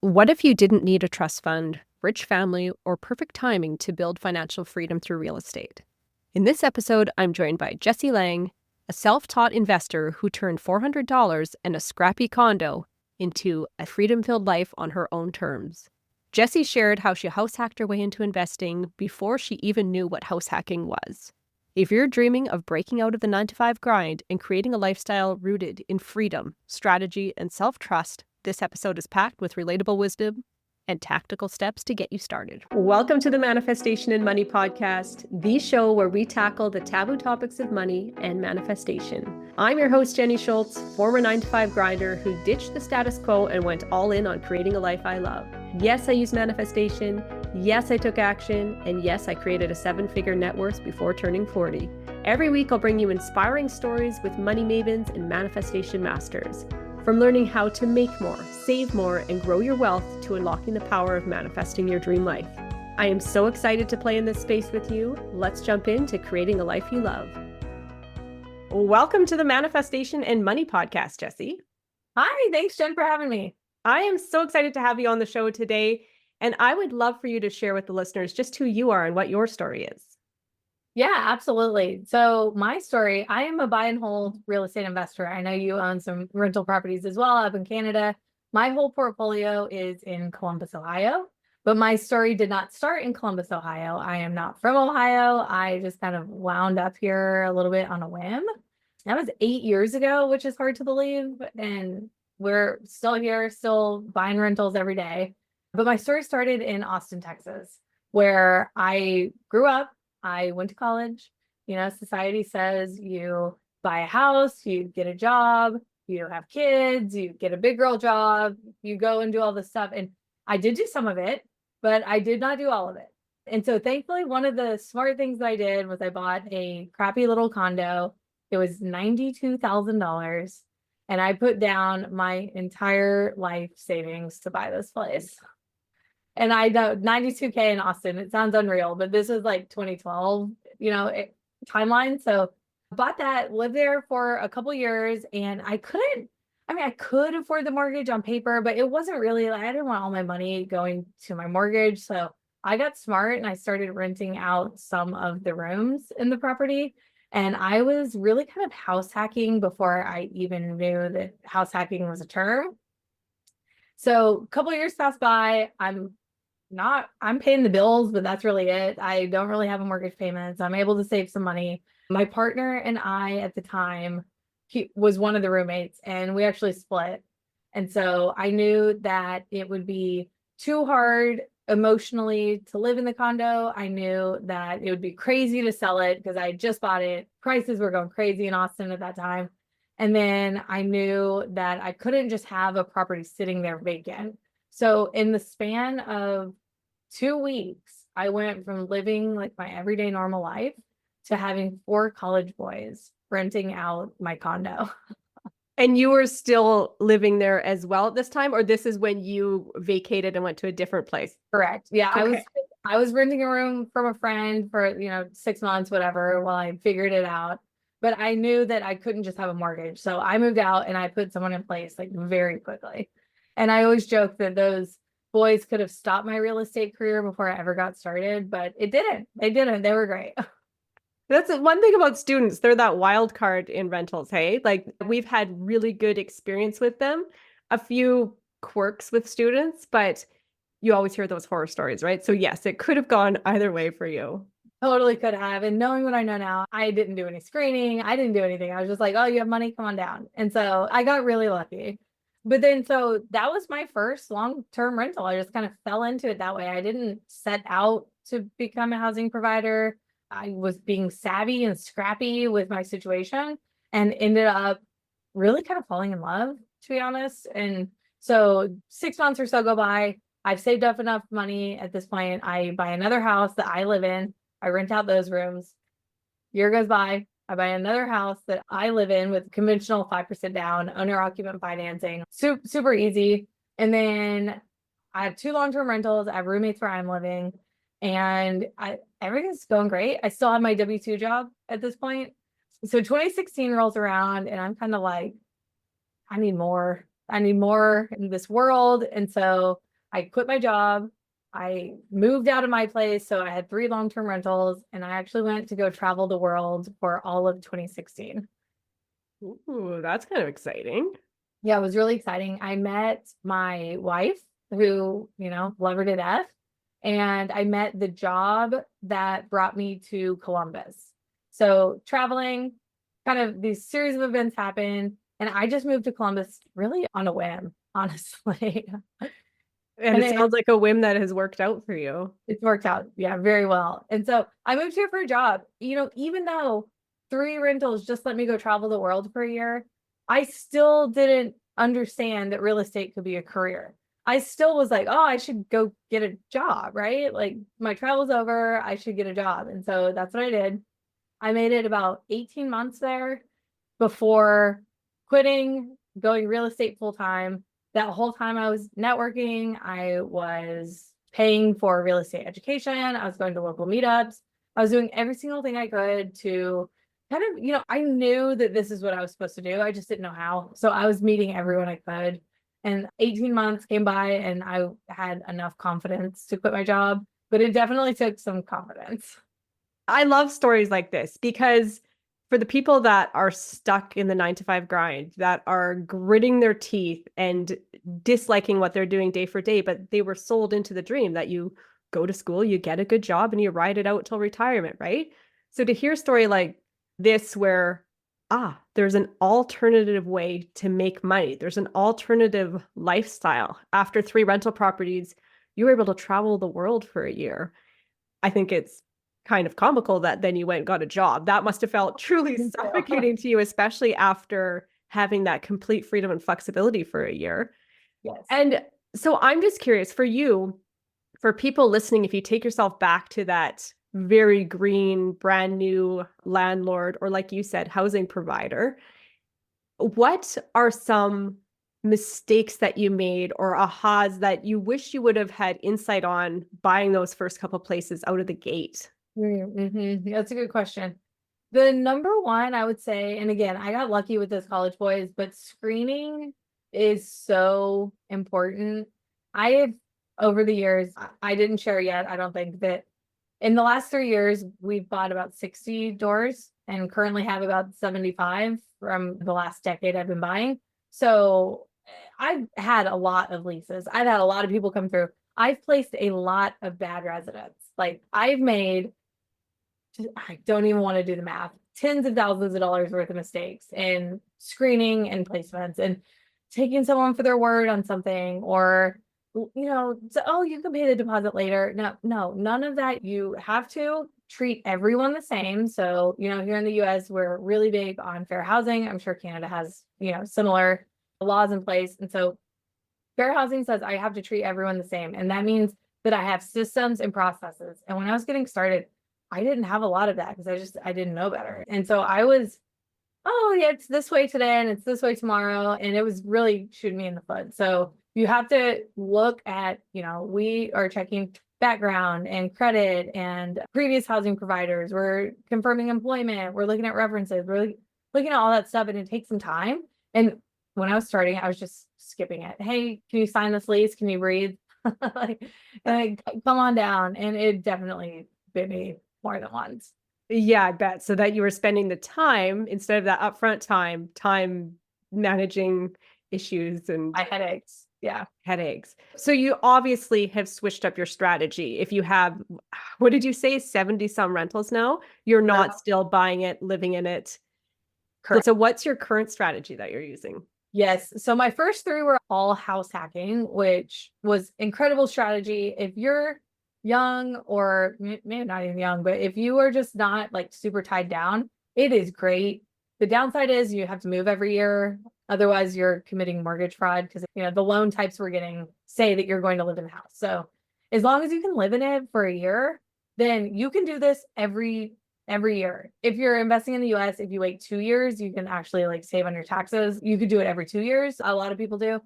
What if you didn't need a trust fund, rich family, or perfect timing to build financial freedom through real estate? In this episode, I'm joined by Jessie Lang, a self-taught investor who turned $400 and a scrappy condo into a freedom-filled life on her own terms. Jessie shared how she house hacked her way into investing before she even knew what house hacking was. If you're dreaming of breaking out of the 9-to-5 grind and creating a lifestyle rooted in freedom, strategy, and self-trust, this episode is packed with relatable wisdom and tactical steps to get you started. Welcome to the Manifestation and Money Podcast, the show where we tackle the taboo topics of money and manifestation. I'm your host, Jenny Schultz, former 9-to-5 grinder who ditched the status quo and went all in on creating a life I love. Yes, I use manifestation. Yes, I took action. And yes, I created a 7-figure net worth before turning 40. Every week, I'll bring you inspiring stories with money mavens and manifestation masters. From learning how to make more, save more, and grow your wealth to unlocking the power of manifesting your dream life. I am so excited to play in this space with you. Let's jump into creating a life you love. Welcome to the Manifestation and Money Podcast, Jessie. Hi, thanks, Jen, for having me. I am so excited to have you on the show today, and I would love for you to share with the listeners just who you are and what your story is. Yeah, absolutely. So my story, I am a buy and hold real estate investor. I know you own some rental properties as well up in Canada. My whole portfolio is in Columbus, Ohio, but my story did not start in Columbus, Ohio. I am not from Ohio. I just kind of wound up here a little bit on a whim. That was 8 years ago, which is hard to believe. And we're still here, still buying rentals every day. But my story started in Austin, Texas, where I grew up. I went to college. You know, society says you buy a house, you get a job, you have kids, you get a big girl job, you go and do all this stuff. And I did do some of it, but I did not do all of it. And so thankfully, one of the smart things that I did was I bought a crappy little condo. It was $92,000. And I put down my entire life savings to buy this place. And I know 92K in Austin, it sounds unreal, but this was like 2012, timeline. So I bought that, lived there for a couple years, and I could afford the mortgage on paper, but it wasn't really like, I didn't want all my money going to my mortgage. So I got smart and I started renting out some of the rooms in the property. And I was really kind of house hacking before I even knew that house hacking was a term. So a couple of years passed by. I'm paying the bills, but that's really it. I don't really have a mortgage payment. So I'm able to save some money. My partner and I at the time, he was one of the roommates and we actually split. And so I knew that it would be too hard emotionally to live in the condo. I knew that it would be crazy to sell it because I just bought it. Prices were going crazy in Austin at that time. And then I knew that I couldn't just have a property sitting there vacant. So in the span of 2 weeks, I went from living like my everyday normal life to having 4 college boys renting out my condo. And you were still living there as well at this time, or this is when you vacated and went to a different place? Correct. Yeah, Okay. I was renting a room from a friend for 6 months, whatever, while I figured it out. But I knew that I couldn't just have a mortgage. So I moved out and I put someone in place like very quickly. And I always joke that those boys could have stopped my real estate career before I ever got started, but it didn't. They didn't. They were great. That's one thing about students. They're that wild card in rentals, hey? Like we've had really good experience with them, a few quirks with students, but you always hear those horror stories, right? So yes, it could have gone either way for you. Totally could have. And knowing what I know now, I didn't do any screening. I didn't do anything. I was just like, oh, you have money, come on down. And so I got really lucky. But then, so that was my first long-term rental. I just kind of fell into it that way. I didn't set out to become a housing provider. I was being savvy and scrappy with my situation and ended up really kind of falling in love, to be honest. And so 6 months or so go by. I've saved up enough money at this point. I buy another house that I live in. I rent out those rooms. Year goes by. I buy another house that I live in with conventional 5% down, owner occupant financing, super easy. And then I have 2 long-term rentals. I have roommates where I'm living, and everything's going great. I still have my W-2 job at this point. So 2016 rolls around, and I'm kind of like, I need more. I need more in this world. And so I quit my job. I moved out of my place. So I had 3 long-term rentals, and I actually went to go travel the world for all of 2016. Ooh, that's kind of exciting. Yeah, it was really exciting. I met my wife who, love her to death. And I met the job that brought me to Columbus. So traveling, kind of these series of events happened. And I just moved to Columbus really on a whim, honestly. And And it sounds like a whim that has worked out for you. it's worked out, yeah, very well. And so I moved here for a job. Even though 3 rentals just let me go travel the world for a year, I still didn't understand that real estate could be a career. I still was like, oh, I should go get a job, right? Like my travel's over, I should get a job. And so that's what I did. I made it about 18 months there before quitting, going real estate full time. That whole time I was networking, I was paying for real estate education, I was going to local meetups, I was doing every single thing I could to kind of, I knew that this is what I was supposed to do. I just didn't know how. So I was meeting everyone I could. And 18 months came by and I had enough confidence to quit my job, but it definitely took some confidence. I love stories like this because for the people that are stuck in the 9 to 5 grind, that are gritting their teeth and disliking what they're doing day for day, but they were sold into the dream that you go to school, you get a good job, and you ride it out till retirement, right? So to hear a story like this where, there's an alternative way to make money. There's an alternative lifestyle. After 3 rental properties, you were able to travel the world for a year. I think it's kind of comical that then you went and got a job. That must have felt truly suffocating to you, especially after having that complete freedom and flexibility for a year. Yes. And so I'm just curious for you, for people listening, if you take yourself back to that very green, brand new landlord, or like you said, housing provider, what are some mistakes that you made or ahas that you wish you would have had insight on buying those first couple places out of the gate? That's a good question. The number one, I would say, and again, I got lucky with those college boys, but screening is so important. I have, over the years, I didn't share yet, I don't think, that in the last 3 years, we've bought about 60 doors and currently have about 75 from the last decade I've been buying. So I've had a lot of leases. I've had a lot of people come through. I've placed a lot of bad residents. Like I've made, I don't even want to do the math, tens of thousands of dollars worth of mistakes in screening and placements and taking someone for their word on something, or oh, you can pay the deposit later. No, none of that. You have to treat everyone the same. So, here in the US, we're really big on fair housing. I'm sure Canada has, similar laws in place. And so fair housing says I have to treat everyone the same. And that means that I have systems and processes. And when I was getting started, I didn't have a lot of that because I didn't know better. And so I was, oh yeah, it's this way today and it's this way tomorrow. And it was really shooting me in the foot. So you have to look at, we are checking background and credit and previous housing providers. We're confirming employment. We're looking at references. We're looking at all that stuff, and it takes some time. And when I was starting, I was just skipping it. Hey, can you sign this lease? Can you breathe? Come on down. And it definitely bit me more than once. Yeah, I bet. So that you were spending the time instead of that upfront time managing issues and Headaches. Yeah. headaches. So you obviously have switched up your strategy. If you have, what did you say, 70 some rentals now? You're not still buying it, living in it. Correct. So what's your current strategy that you're using? Yes. So my first 3 were all house hacking, which was incredible strategy. If you're young, or maybe not even young, but if you are just not like super tied down, it is great. The downside is you have to move every year. Otherwise, you're committing mortgage fraud because, the loan types we're getting say that you're going to live in the house. So as long as you can live in it for a year, then you can do this every year. If you're investing in the US, if you wait 2 years, you can actually like save on your taxes. You could do it every 2 years. A lot of people do,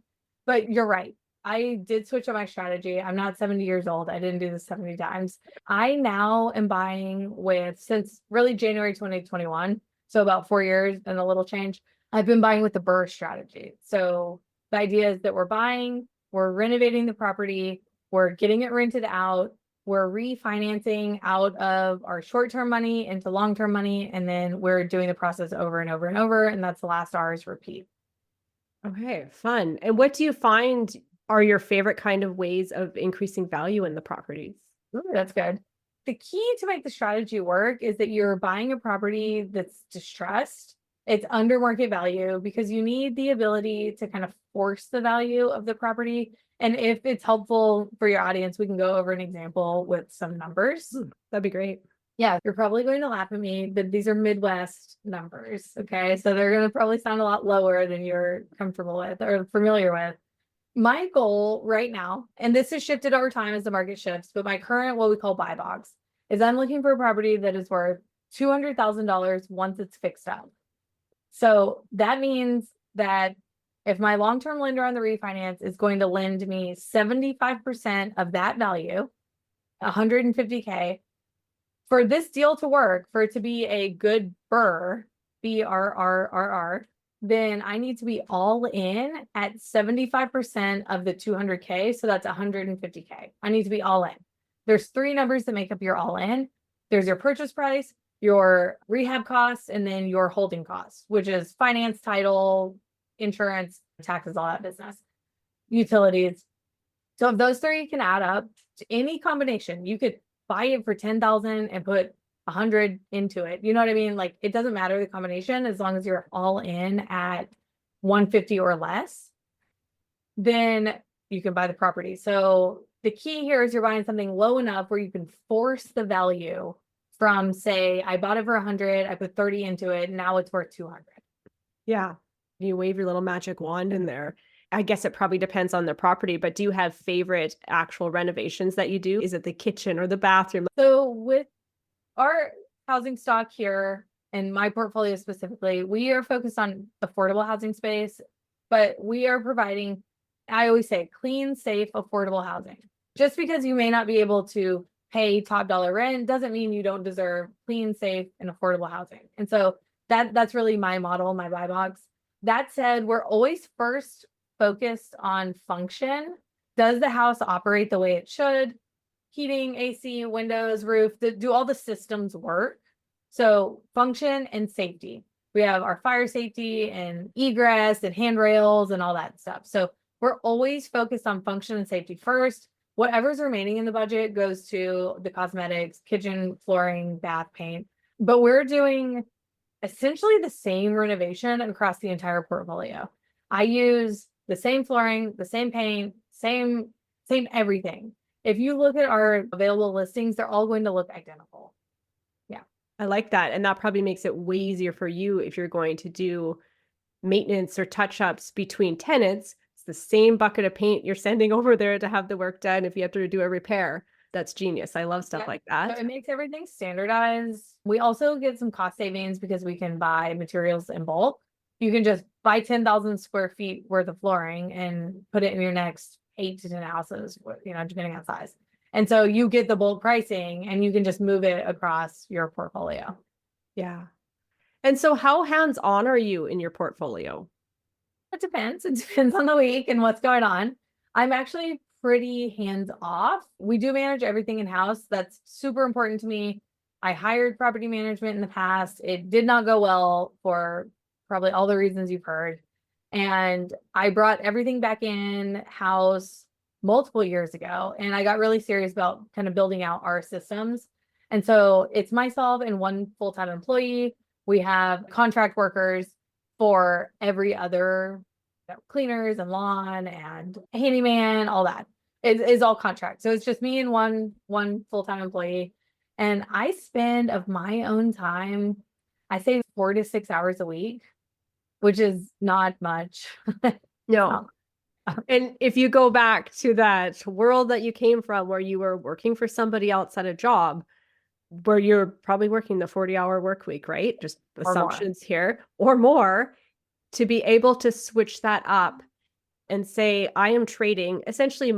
but you're right. I did switch up my strategy. I'm not 70 years old. I didn't do this 70 times. I now am buying since really January 2021. So about 4 years and a little change. I've been buying with the BRRRR strategy. So the idea is that we're we're renovating the property, we're getting it rented out, we're refinancing out of our short-term money into long-term money, and then we're doing the process over and over and over, and that's the last R is repeat. Okay, fun. And what do you find are your favorite kind of ways of increasing value in the properties? Ooh, that's good. The key to make the strategy work is that you're buying a property that's distressed. It's under market value because you need the ability to kind of force the value of the property. And if it's helpful for your audience, we can go over an example with some numbers. That'd be great. Yeah, you're probably going to laugh at me, but these are Midwest numbers. Okay. So they're going to probably sound a lot lower than you're comfortable with or familiar with. My goal right now, and this has shifted over time as the market shifts, but my current, what we call buy box, is I'm looking for a property that is worth $200,000 once it's fixed up. So that means that if my long-term lender on the refinance is going to lend me 75% of that value, 150K, for this deal to work, for it to be a good BRRRR, BRRRR, then I need to be all in at 75% of the 200K. So that's 150K. I need to be all in. There's three numbers that make up your all in. There's your purchase price, your rehab costs, and then your holding costs, which is finance, title, insurance, taxes, all that business, utilities. So if those three can add up to any combination, you could buy it for 10,000 and put 100 into it. You know what I mean? Like, it doesn't matter the combination as long as you're all in at 150 or less, then you can buy the property. So the key here is you're buying something low enough where you can force the value from, say, I bought it for 100, I put 30 into it, now it's worth 200. Yeah. You wave your little magic wand in there. I guess it probably depends on the property, but do you have favorite actual renovations that you do? Is it the kitchen or the bathroom? So with our housing stock here and my portfolio specifically, we are focused on affordable housing space, but we are providing, I always say, clean, safe, affordable housing. Just because you may not be able to pay top dollar rent doesn't mean you don't deserve clean, safe, and affordable housing. And so that's really my model, my buy box. That said, we're always first focused on function. Does the house operate the way it should? Heating, AC, windows, roof, do all the systems work? So function and safety. We have our fire safety and egress and handrails and all that stuff. So we're always focused on function and safety first. Whatever's remaining in the budget goes to the cosmetics, kitchen, flooring, bath, paint. But we're doing essentially the same renovation across the entire portfolio. I use the same flooring, the same paint, same everything. If you look at our available listings, they're all going to look identical. Yeah. I like that. And that probably makes it way easier for you if you're going to do maintenance or touch-ups between tenants. It's the same bucket of paint you're sending over there to have the work done if you have to do a repair. That's genius. I love stuff like that. So it makes everything standardized. We also get some cost savings because we can buy materials in bulk. You can just buy 10,000 square feet worth of flooring and put it in your next 8 to 10 houses, depending on size. And so you get the bulk pricing and you can just move it across your portfolio. Yeah. And so how hands-on are you in your portfolio? It depends. It depends on the week and what's going on. I'm actually pretty hands-off. We do manage everything in-house. That's super important to me. I hired property management in the past. It did not go well for probably all the reasons you've heard. And I brought everything back in-house multiple years ago. And I got really serious about kind of building out our systems. And so it's myself and one full-time employee. We have contract workers for every other cleaners and lawn and handyman, all that. It is all contract. So it's just me and one full-time employee. And I spend of my own time, I say 4 to 6 hours a week, which is not much. No. And if you go back to that world that you came from where you were working for somebody else at a job, where you're probably working the 40-hour work week, right? Just assumptions here or more, to be able to switch that up and say, I am trading essentially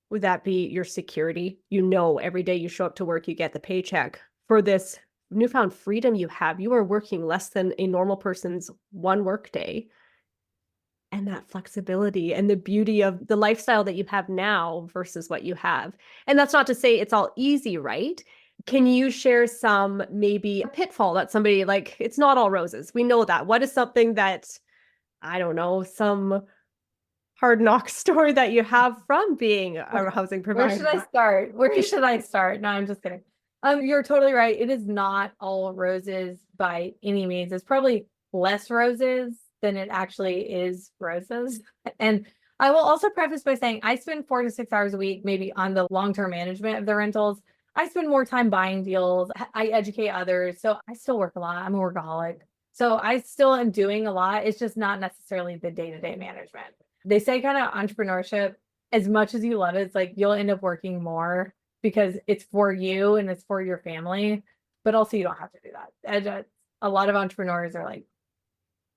would that be your security? Every day you show up to work, you get the paycheck for this newfound freedom you have. You are working less than a normal person's one work day. and that flexibility and the beauty of the lifestyle that you have now versus what you have. And that's not to say it's all easy, right? Can you share some maybe a pitfall that somebody like, it's not all roses. We know that. What is something that, I don't know, some hard knock story that you have from being a housing provider? Where should I start? Where should I start? No, I'm just kidding. You're totally right. It is not all roses by any means. It's probably less roses than it actually is roses. And I will also preface by saying I spend 4 to 6 hours a week, maybe on the long-term management of the rentals. I spend more time buying deals. I educate others. So I still work a lot. I'm a workaholic. So I still am doing a lot. It's just not necessarily the day-to-day management. They say kind of entrepreneurship, as much as you love it, it's like you'll end up working more because it's for you and it's for your family, but also you don't have to do that. And a lot of entrepreneurs are like,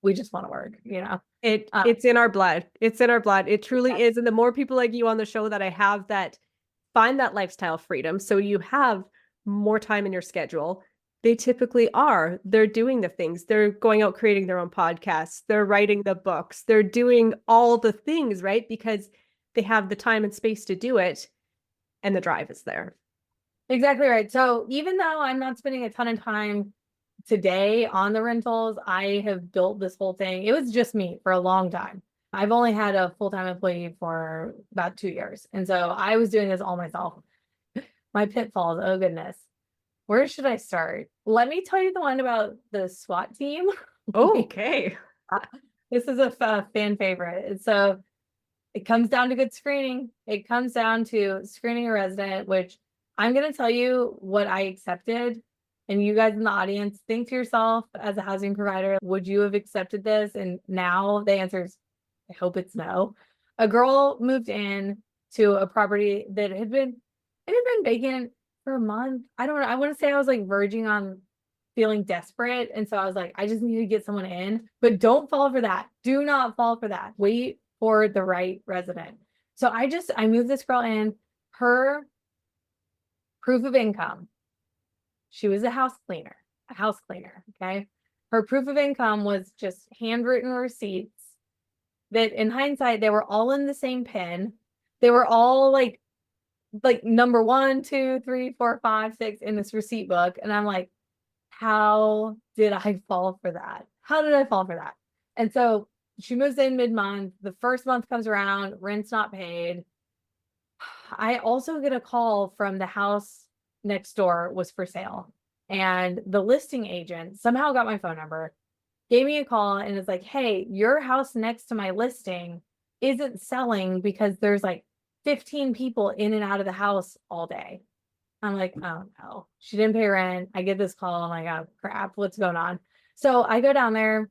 we just want to work, you know? It's in our blood. It's in our blood. It truly is. And the more people like you on the show that I have that find that lifestyle freedom, so you have more time in your schedule, they typically are. They're doing the things. They're going out creating their own podcasts. They're writing the books. They're doing all the things, right? Because they have the time and space to do it, and the drive is there. Exactly right. So even though I'm not spending a ton of time today on the rentals, I have built this whole thing. It was just me for a long time. I've only had a full-time employee for about 2 years. And so I was doing this all myself. My pitfalls, oh goodness. Where should I start? Let me tell you the one about the SWAT team. Oh, okay. This is a fan favorite. So it comes down to good screening. It comes down to screening a resident, which I'm going to tell you what I accepted. And you guys in the audience, think to yourself as a housing provider, would you have accepted this? And now the answer is, I hope it's no. A girl moved in to a property that had been vacant for a month. I don't know. I want to say I was like verging on feeling desperate. And so I was like, I just need to get someone in, but don't fall for that. Do not fall for that. Wait for the right resident. So I moved this girl in. Her proof of income, she was a house cleaner. Okay. Her proof of income was just handwritten receipts that in hindsight, they were all in the same pen. They were all like number 1, 2, 3, 4, 5, 6 in this receipt book. And I'm like, how did I fall for that? How did I fall for that? And so she moves in mid-month. The first month comes around, rent's not paid. I also get a call from the house next door was for sale. And the listing agent somehow got my phone number, gave me a call, and is like, hey, your house next to my listing isn't selling because there's like 15 people in and out of the house all day. I'm like, oh no, she didn't pay rent. I get this call. I'm like, oh crap, what's going on? So I go down there,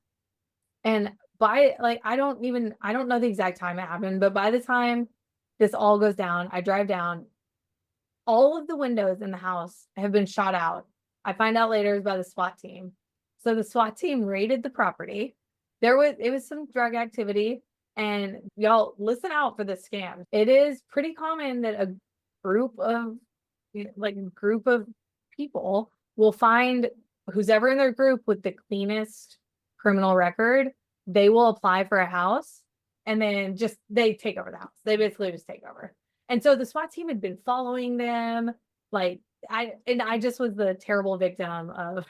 and I don't know the exact time it happened, but by the time this all goes down, I drive down, all of the windows in the house have been shot out. I find out later it was by the SWAT team. So the SWAT team raided the property. It was some drug activity, and y'all listen out for the scam. It is pretty common that a group of people will find who's ever in their group with the cleanest criminal record. They will apply for a house, and then they take over the house. They basically just take over. And so the SWAT team had been following them. I just was the terrible victim of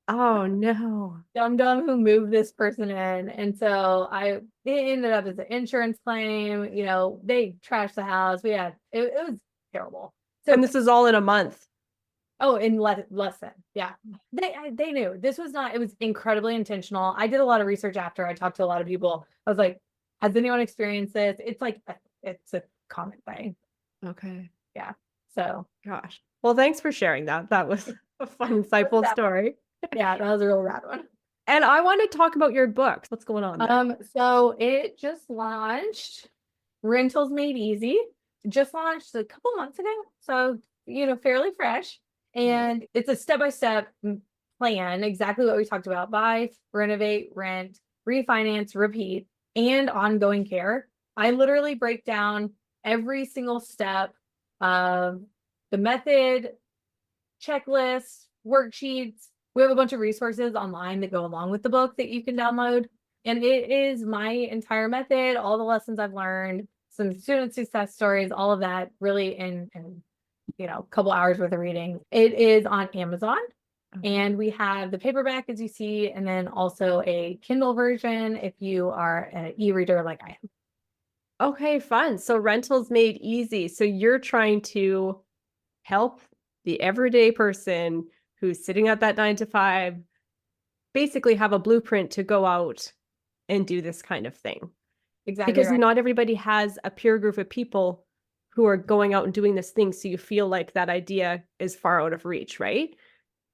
oh no, dumb who moved this person in. And so it ended up as an insurance claim. You know, they trashed the house. It was terrible. So, and this is all in a month. Oh, in less than, yeah. They knew this was not, it was incredibly intentional. I did a lot of research after. I talked to a lot of people. I was like, has anyone experienced this? It's like, it's a common thing. Okay. Yeah. So, gosh. Well, thanks for sharing that. That was a fun, insightful story. Yeah, that was a real rad one. And I want to talk about your books. What's going on there? So it just launched. Rentals Made Easy. Just launched a couple months ago. So, fairly fresh. And it's a step-by-step plan, exactly what we talked about: buy, renovate, rent, refinance, repeat, and ongoing care. I literally break down every single step of the method, checklists, worksheets. We have a bunch of resources online that go along with the book that you can download. And it is my entire method, all the lessons I've learned, some student success stories, all of that really in a couple hours worth of reading. It is on Amazon. And we have the paperback, as you see, and then also a Kindle version if you are an e-reader like I am. Okay, fun. So rentals made easy. So you're trying to help the everyday person who's sitting at that 9 to 5 basically have a blueprint to go out and do this kind of thing. Exactly Because right. not everybody has a peer group of people who are going out and doing this thing. So you feel like that idea is far out of reach, right?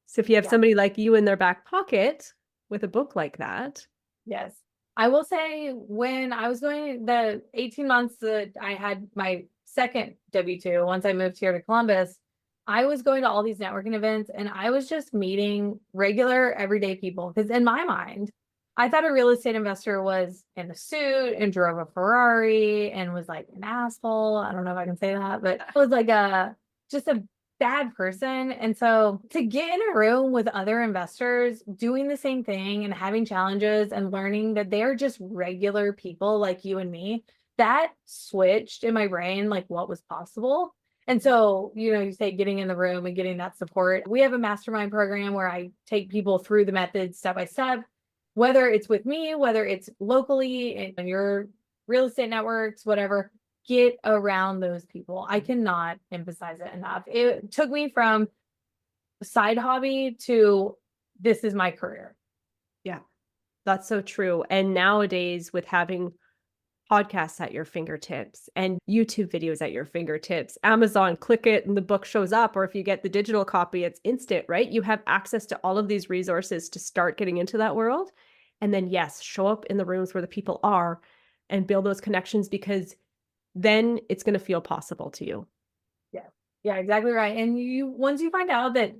So if you have Yeah. somebody like you in their back pocket with a book like that. Yes. I will say when I was doing the 18 months that I had my second W-2, once I moved here to Columbus, I was going to all these networking events and I was just meeting regular everyday people. Because in my mind, I thought a real estate investor was in a suit and drove a Ferrari and was like an asshole. I don't know if I can say that, but it was like just a bad person. And so to get in a room with other investors doing the same thing and having challenges and learning that they're just regular people like you and me, that switched in my brain like what was possible. And so, you say getting in the room and getting that support. We have a mastermind program where I take people through the methods step by step, whether it's with me, whether it's locally in your real estate networks, whatever. Get around those people. I cannot emphasize it enough. It took me from side hobby to this is my career. Yeah, that's so true. And nowadays, with having podcasts at your fingertips and YouTube videos at your fingertips, Amazon, click it and the book shows up. Or if you get the digital copy, it's instant, right? You have access to all of these resources to start getting into that world. And then, yes, show up in the rooms where the people are and build those connections, because then it's going to feel possible to you. Yeah. Yeah, exactly right. And once you find out that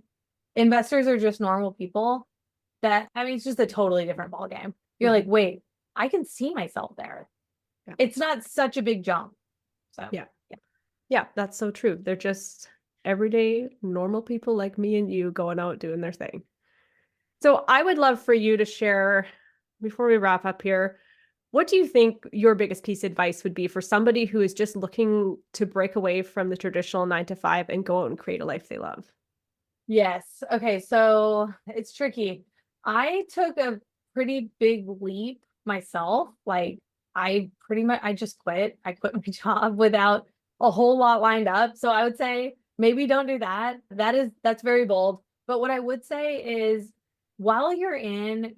investors are just normal people, it's just a totally different ballgame. You're like, wait, I can see myself there. Yeah. It's not such a big jump. So yeah, that's so true. They're just everyday normal people like me and you going out doing their thing. So I would love for you to share, before we wrap up here, what do you think your biggest piece of advice would be for somebody who is just looking to break away from the traditional 9 to 5 and go out and create a life they love? Yes. Okay. So it's tricky. I took a pretty big leap myself. Like I just quit. I quit my job without a whole lot lined up. So I would say maybe don't do that. That's very bold. But what I would say is while you're in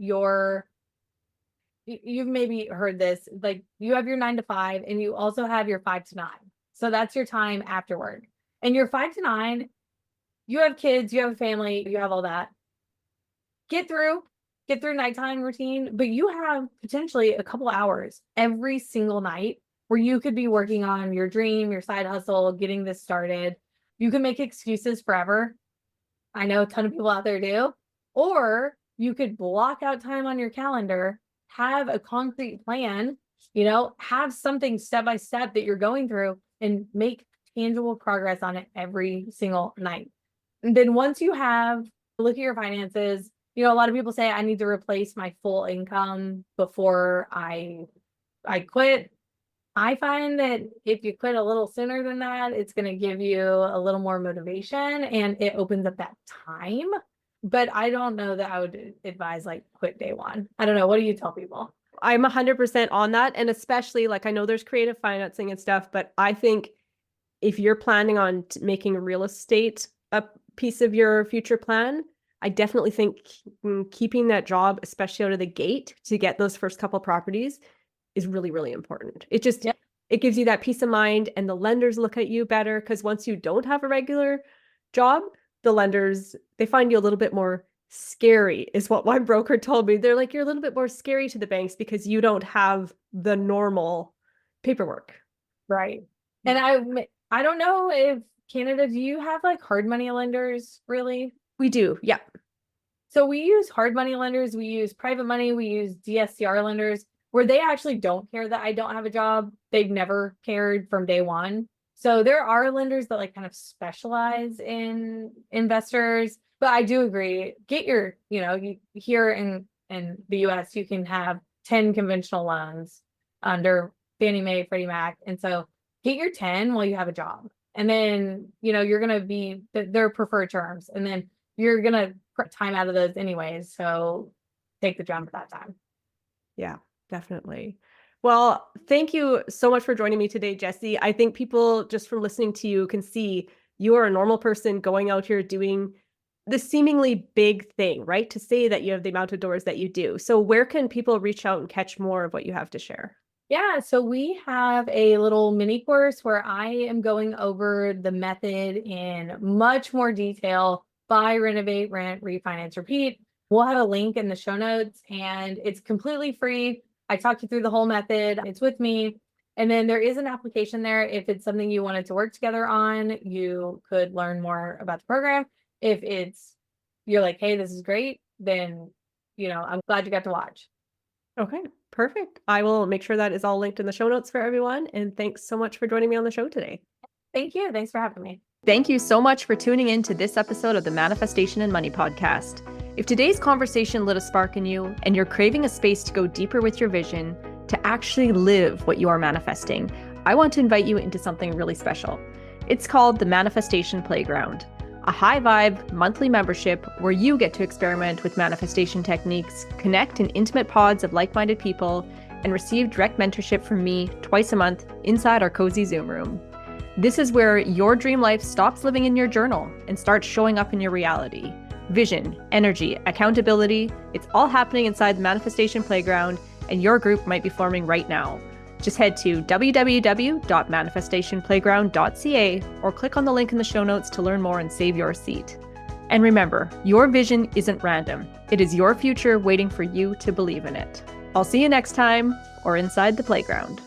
you've maybe heard this, like you have your 9 to 5 and you also have your 5 to 9. So that's your time afterward. And your 5 to 9, you have kids, you have a family, you have all that. Get through nighttime routine, but you have potentially a couple hours every single night where you could be working on your dream, your side hustle, getting this started. You can make excuses forever. I know a ton of people out there do. Or you could block out time on your calendar, have a concrete plan, have something step by step that you're going through and make tangible progress on it every single night. And then once you look at your finances, a lot of people say I need to replace my full income before I quit. I find that if you quit a little sooner than that, it's going to give you a little more motivation and it opens up that time. But I don't know that I would advise like quit day one. I don't know. What do you tell people? I'm 100% on that. And especially like, I know there's creative financing and stuff, but I think if you're planning on making real estate a piece of your future plan, I definitely think keeping that job, especially out of the gate to get those first couple properties, is really, really important. It just, it gives you that peace of mind, and the lenders look at you better, because once you don't have a regular job, the lenders, they find you a little bit more scary, is what one broker told me. They're like, you're a little bit more scary to the banks because you don't have the normal paperwork. Right. And I don't know if Canada, do you have like hard money lenders really? We do. Yeah. So we use hard money lenders. We use private money. We use DSCR lenders where they actually don't care that I don't have a job. They've never cared from day one. So there are lenders that like kind of specialize in investors, but I do agree. Get your, here in the US, you can have 10 conventional loans under Fannie Mae, Freddie Mac. And so get your 10 while you have a job. And then, you're going to be, their preferred terms. And then you're going to put time out of those anyways. So take the jump at that time. Yeah, definitely. Well, thank you so much for joining me today, Jessie. I think people just from listening to you can see you are a normal person going out here doing the seemingly big thing, right? To say that you have the amount of doors that you do. So where can people reach out and catch more of what you have to share? Yeah, so we have a little mini course where I am going over the method in much more detail: buy, renovate, rent, refinance, repeat. We'll have a link in the show notes, and it's completely free. I talked you through the whole method. It's with me. And then there is an application there. If it's something you wanted to work together on, you could learn more about the program. If you're like, hey, this is great, then, I'm glad you got to watch. Okay, perfect. I will make sure that is all linked in the show notes for everyone. And thanks so much for joining me on the show today. Thank you. Thanks for having me. Thank you so much for tuning in to this episode of the Manifestation and Money podcast. If today's conversation lit a spark in you and you're craving a space to go deeper with your vision, to actually live what you are manifesting, I want to invite you into something really special. It's called the Manifestation Playground, a high vibe monthly membership where you get to experiment with manifestation techniques, connect in intimate pods of like-minded people, and receive direct mentorship from me twice a month inside our cozy Zoom room. This is where your dream life stops living in your journal and starts showing up in your reality. Vision, energy, accountability, it's all happening inside the Manifestation Playground, and your group might be forming right now. Just head to www.manifestationplayground.ca or click on the link in the show notes to learn more and save your seat. And remember, your vision isn't random. It is your future waiting for you to believe in it. I'll see you next time or inside the playground.